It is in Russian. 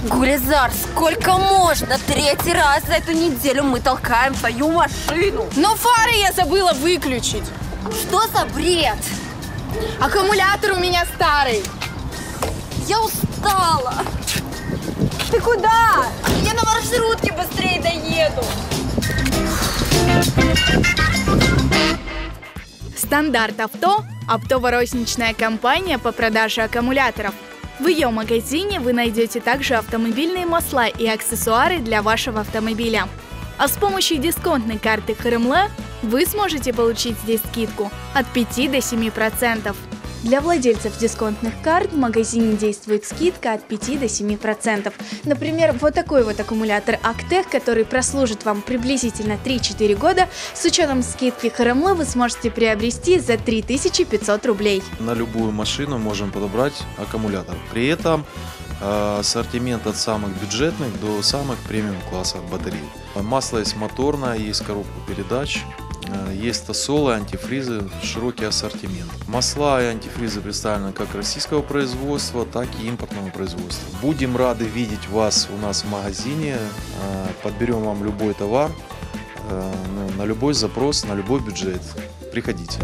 Гулизар, сколько можно? Третий раз за эту неделю мы толкаем твою машину. Но фары я забыла выключить. Что за бред? Аккумулятор у меня старый. Я устала. Ты куда? Я на маршрутке быстрее доеду. Стандарт авто – оптово-розничная компания по продаже аккумуляторов. В ее магазине вы найдете также автомобильные масла и аксессуары для вашего автомобиля. А с помощью дисконтной карты ХРМЛ вы сможете получить здесь скидку от 5 до 7%. Для владельцев дисконтных карт в магазине действует скидка от 5 до 7%. Например, вот такой вот аккумулятор Актех, который прослужит вам приблизительно 3-4 года, с учетом скидки ХРМЛ вы сможете приобрести за 3500 рублей. На любую машину можем подобрать аккумулятор. При этом ассортимент от самых бюджетных до самых премиум классов батарей. Масло есть моторное, есть коробка передач. Есть тосолы, антифризы, широкий ассортимент. Масла и антифризы представлены как российского производства, так и импортного производства. Будем рады видеть вас у нас в магазине. Подберем вам любой товар, на любой запрос, на любой бюджет. Приходите.